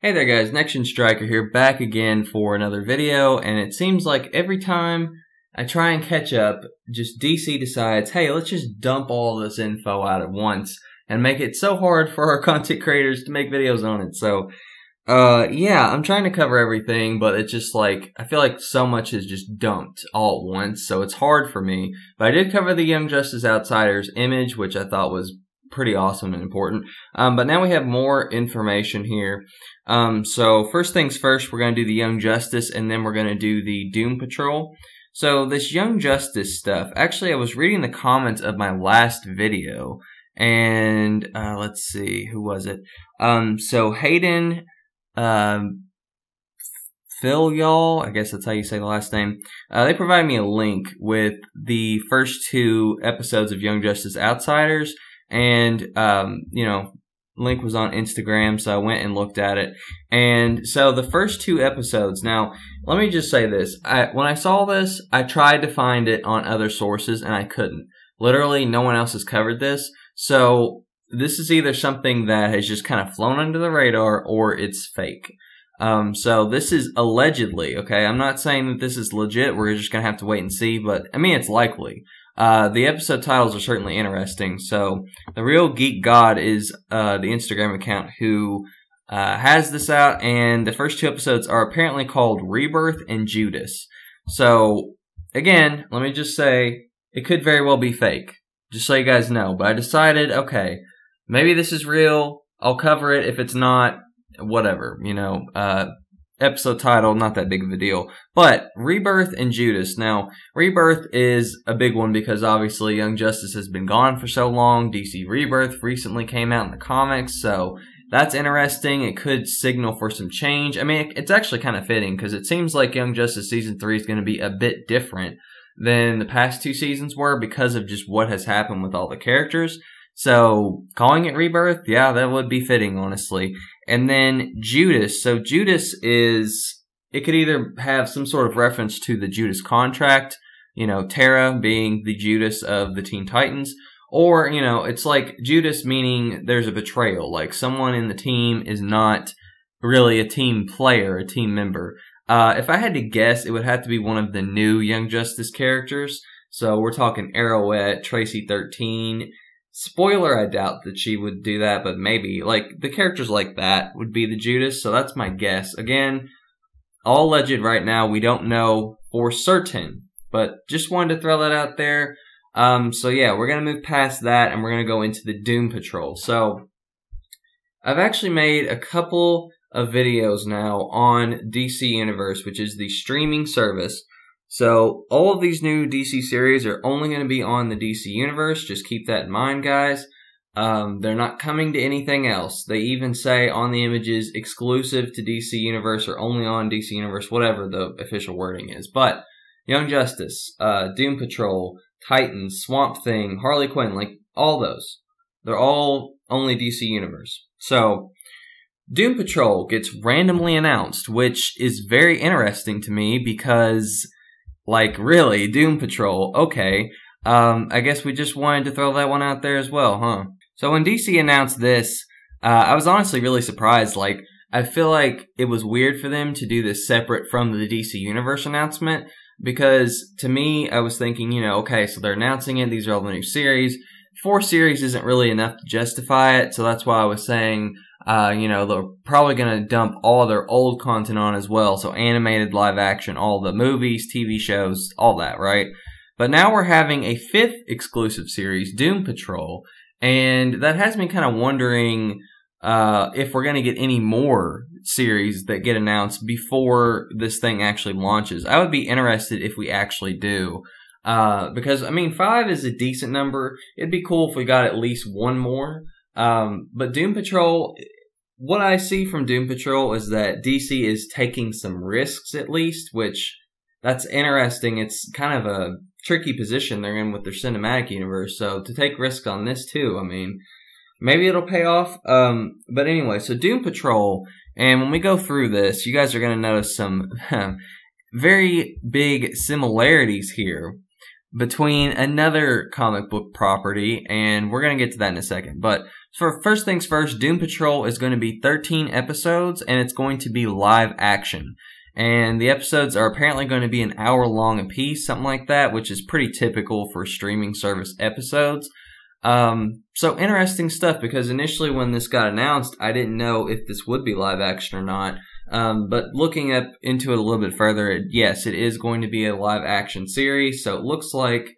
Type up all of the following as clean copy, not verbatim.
Hey there guys, Next-Gen Striker here, back again for another video, and it seems like every time I try and catch up, just DC decides, hey, let's just dump all this info out at once and make it so hard for our content creators to make videos on it. So, yeah, I'm trying to cover everything, but it's just like, I feel like so much is just dumped all at once, so it's hard for me. But I did cover the Young Justice Outsiders image, which I thought was pretty awesome and important. But now we have more information here. So first things first, we're going to do the Young Justice, and then we're going to do the Doom Patrol. So this Young Justice stuff, actually I was reading the comments of my last video, and let's see, who was it? So Hayden, Phil, y'all, I guess that's how you say the last name. They provided me a link with the first two episodes of Young Justice Outsiders. And, link was on Instagram, so I went and looked at it. And so the first two episodes, now, let me just say this. When I saw this, I tried to find it on other sources, and I couldn't. Literally, no one else has covered this. So this is either something that has just kind of flown under the radar, or it's fake. So this is allegedly, okay? I'm not saying that this is legit. We're just going to have to wait and see, but, I mean, it's likely. The episode titles are certainly interesting. So, The Real Geek God is the Instagram account who has this out, and the first two episodes are apparently called Rebirth and Judas. So, again, let me just say, it could very well be fake, just so you guys know. But I decided, okay, maybe this is real. I'll cover it. If it's not, whatever, episode title, not that big of a deal. But Rebirth and Judas. Now, Rebirth is a big one because obviously Young Justice has been gone for so long. DC Rebirth recently came out in the comics, so that's interesting. It could signal for some change. I mean, it's actually kind of fitting because it seems like Young Justice Season 3 is going to be a bit different than the past two seasons were because of just what has happened with all the characters. So, calling it Rebirth, yeah, that would be fitting, honestly. And then Judas. So, Judas is, it could either have some sort of reference to the Judas contract, Tara being the Judas of the Teen Titans, or, it's like Judas meaning there's a betrayal, like someone in the team is not really a team player, a team member. If I had to guess, it would have to be one of the new Young Justice characters. So, we're talking Arrowette, Tracy 13. Spoiler, I doubt that she would do that, but maybe. Like, the characters like that would be the Judas, so that's my guess. Again, all alleged right now. We don't know for certain, but just wanted to throw that out there. So yeah, we're going to move past that, and we're going to go into the Doom Patrol. So, I've actually made a couple of videos now on DC Universe, which is the streaming service. So, all of these new DC series are only going to be on the DC Universe. Just keep that in mind, guys. They're not coming to anything else. They even say on the images, exclusive to DC Universe or only on DC Universe, whatever the official wording is. But, Young Justice, Doom Patrol, Titans, Swamp Thing, Harley Quinn, like, all those. They're all only DC Universe. So, Doom Patrol gets randomly announced, which is very interesting to me because, like, really, Doom Patrol, okay. I guess we just wanted to throw that one out there as well, huh? So when DC announced this, I was honestly really surprised. Like, I feel like it was weird for them to do this separate from the DC Universe announcement, because to me, I was thinking, okay, so they're announcing it, these are all the new series. 4 series isn't really enough to justify it, so that's why I was saying, they're probably going to dump all their old content on as well. So animated, live action, all the movies, TV shows, all that, right? But now we're having a 5th exclusive series, Doom Patrol. And that has me kind of wondering if we're going to get any more series that get announced before this thing actually launches. I would be interested if we actually do. Because, 5 is a decent number. It'd be cool if we got at least one more. But Doom Patrol, what I see from Doom Patrol is that DC is taking some risks at least, which that's interesting. It's kind of a tricky position they're in with their cinematic universe. So to take risks on this too, maybe it'll pay off. But anyway, so Doom Patrol, and when we go through this, you guys are going to notice some very big similarities here between another comic book property, and we're going to get to that in a second. But for first things first, Doom Patrol is going to be 13 episodes, and it's going to be live action. And the episodes are apparently going to be an hour long apiece, something like that, which is pretty typical for streaming service episodes. So interesting stuff, because initially when this got announced, I didn't know if this would be live action or not. But looking up into it a little bit further, yes, it is going to be a live action series. So it looks like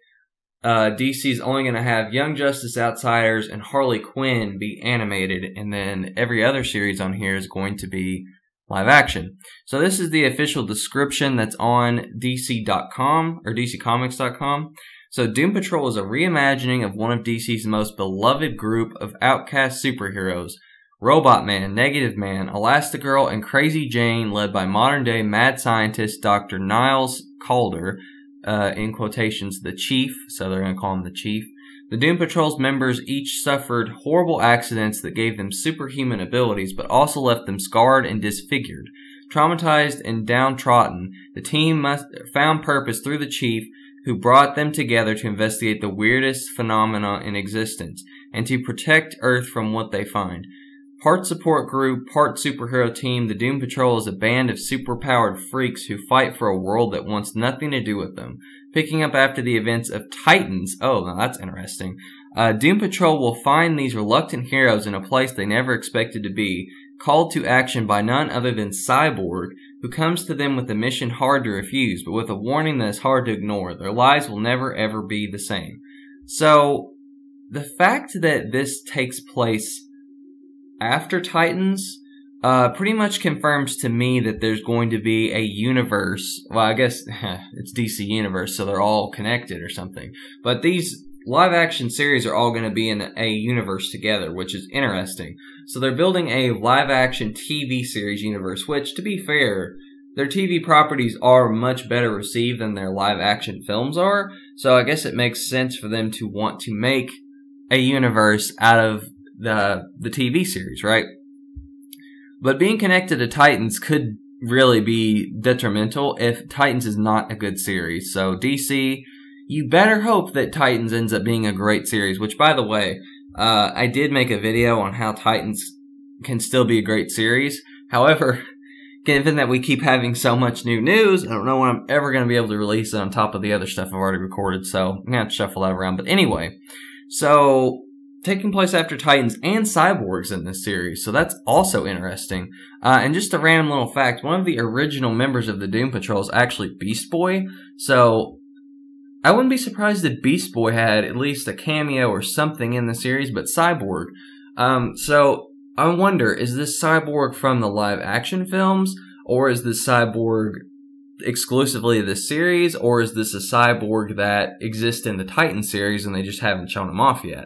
DC's only going to have Young Justice, Outsiders, and Harley Quinn be animated, and then every other series on here is going to be live action. So this is the official description that's on DC.com or DCComics.com. So Doom Patrol is a reimagining of one of DC's most beloved group of outcast superheroes, Robot Man, Negative Man, Elastigirl, and Crazy Jane, led by modern-day mad scientist Dr. Niles Calder, in quotations, the Chief, so they're going to call him the Chief. The Doom Patrol's members each suffered horrible accidents that gave them superhuman abilities, but also left them scarred and disfigured. Traumatized and downtrodden, the team found purpose through the Chief, who brought them together to investigate the weirdest phenomena in existence, and to protect Earth from what they find. Part support group, part superhero team, the Doom Patrol is a band of superpowered freaks who fight for a world that wants nothing to do with them. Picking up after the events of Titans, oh, now that's interesting. Doom Patrol will find these reluctant heroes in a place they never expected to be, called to action by none other than Cyborg, who comes to them with a mission hard to refuse, but with a warning that is hard to ignore. Their lives will never ever be the same. So, the fact that this takes place after Titans pretty much confirms to me that there's going to be a universe. Well, I guess it's DC Universe, so they're all connected or something. But these live action series are all going to be in a universe together, which is interesting. So they're building a live action TV series universe, which, to be fair, their TV properties are much better received than their live action films are. So I guess it makes sense for them to want to make a universe out of the TV series, right? But being connected to Titans could really be detrimental if Titans is not a good series. So DC, you better hope that Titans ends up being a great series, which, by the way, I did make a video on how Titans can still be a great series. However, given that we keep having so much new news, I don't know when I'm ever going to be able to release it on top of the other stuff I've already recorded, so I'm going to have to shuffle that around. But anyway, so taking place after Titans and Cyborgs in this series, so that's also interesting. And just a random little fact, one of the original members of the Doom Patrol is actually Beast Boy, so I wouldn't be surprised if Beast Boy had at least a cameo or something in the series, but Cyborg. So I wonder, is this Cyborg from the live action films, or is this Cyborg exclusively this series, or is this a Cyborg that exists in the Titan series and they just haven't shown him off yet?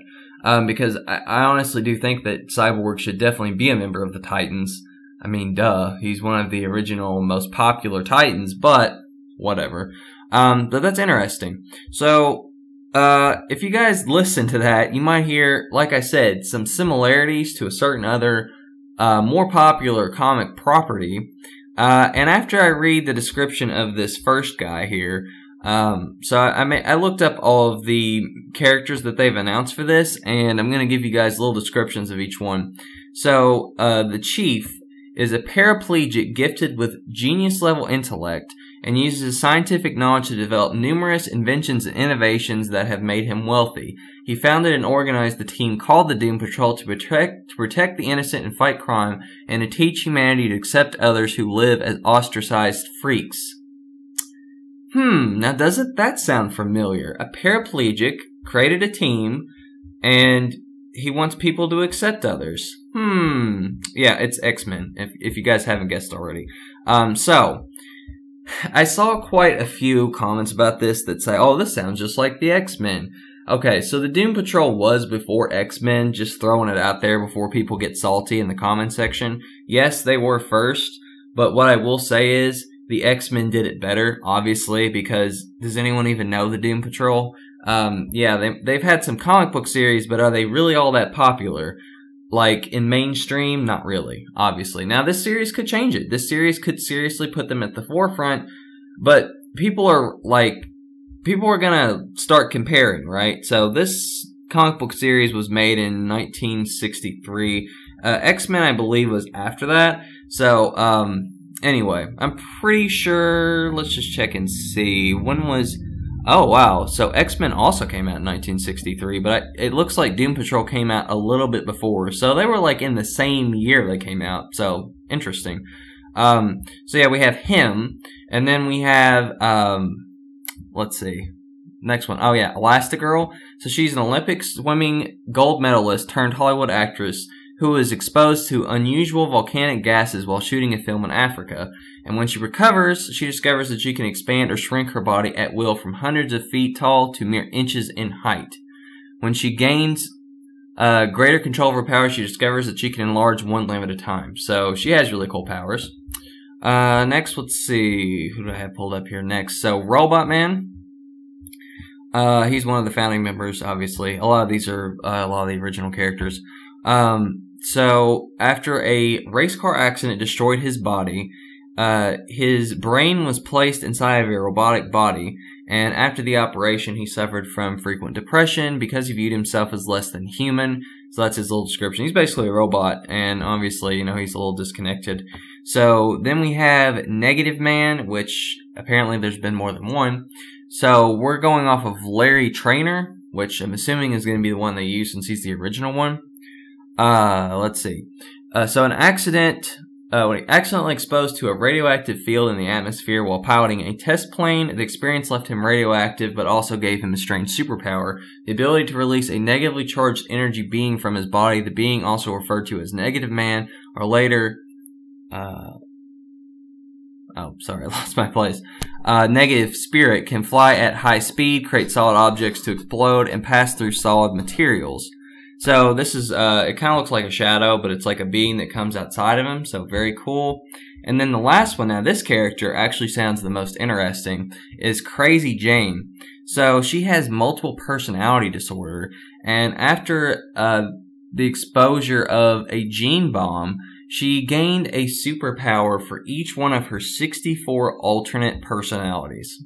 Because I honestly do think that Cyborg should definitely be a member of the Titans. I mean, duh, he's one of the original most popular Titans, but whatever. But that's interesting. So, if you guys listen to that, you might hear, like I said, some similarities to a certain other, more popular comic property. And after I read the description of this first guy here, so I looked up all of the characters that they've announced for this, and I'm going to give you guys little descriptions of each one. So, the Chief is a paraplegic gifted with genius-level intellect and uses his scientific knowledge to develop numerous inventions and innovations that have made him wealthy. He founded and organized the team called the Doom Patrol to protect the innocent and fight crime, and to teach humanity to accept others who live as ostracized freaks. Now doesn't that sound familiar? A paraplegic created a team, and he wants people to accept others. Yeah, it's X-Men, if you guys haven't guessed already. So, I saw quite a few comments about this that say, oh, this sounds just like the X-Men. Okay, so the Doom Patrol was before X-Men, just throwing it out there before people get salty in the comment section. Yes, they were first, but what I will say is, the X-Men did it better, obviously, because does anyone even know the Doom Patrol? Yeah, they've had some comic book series, but are they really all that popular? Like, in mainstream, not really, obviously. Now, this series could change it. This series could seriously put them at the forefront, but people are, like, people were gonna start comparing, right? So this comic book series was made in 1963. X-Men, I believe, was after that. So, anyway, I'm pretty sure, let's just check and see. When was... Oh, wow. So X-Men also came out in 1963, but it looks like Doom Patrol came out a little bit before. So they were like in the same year they came out. So, interesting. So yeah, we have him, and then we have, let's see, next one. Oh yeah, Elastigirl. So she's an Olympic swimming gold medalist turned Hollywood actress who was exposed to unusual volcanic gases while shooting a film in Africa. And when she recovers, she discovers that she can expand or shrink her body at will from hundreds of feet tall to mere inches in height. When she gains greater control of her powers, she discovers that she can enlarge one limb at a time. So she has really cool powers. Next, let's see. Who do I have pulled up here next? So Robot Man. He's one of the founding members, obviously. A lot of these are a lot of the original characters. So after a race car accident destroyed his body, his brain was placed inside of a robotic body, and after the operation, he suffered from frequent depression because he viewed himself as less than human. So that's his little description. He's basically a robot, and obviously, you know, he's a little disconnected. So then we have Negative Man, which apparently there's been more than one. So we're going off of Larry Trainer, which I'm assuming is going to be the one they use since he's the original one. Let's see. So an accident... when he accidentally exposed to a radioactive field in the atmosphere while piloting a test plane, the experience left him radioactive but also gave him a strange superpower, the ability to release a negatively charged energy being from his body, the being also referred to as Negative Man, or later, oh, sorry, I lost my place. Negative Spirit can fly at high speed, create solid objects to explode, and pass through solid materials. So this is, it kind of looks like a shadow, but it's like a being that comes outside of him, so very cool. And then the last one, now this character actually sounds the most interesting, is Crazy Jane. So she has multiple personality disorder, and after the exposure of a gene bomb, she gained a superpower for each one of her 64 alternate personalities.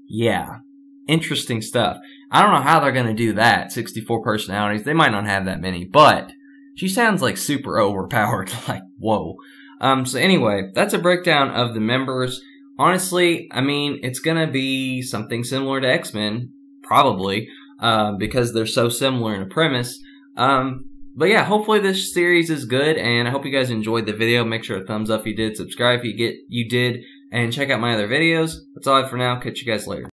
Yeah, interesting stuff. I don't know how they're going to do that, 64 personalities. They might not have that many, but she sounds like super overpowered, like, whoa. So anyway, that's a breakdown of the members. Honestly, I mean, it's going to be something similar to X-Men, probably, because they're so similar in a premise. But yeah, hopefully this series is good, and I hope you guys enjoyed the video. Make sure to thumbs up if you did, subscribe if you did, and check out my other videos. That's all I have for now. Catch you guys later.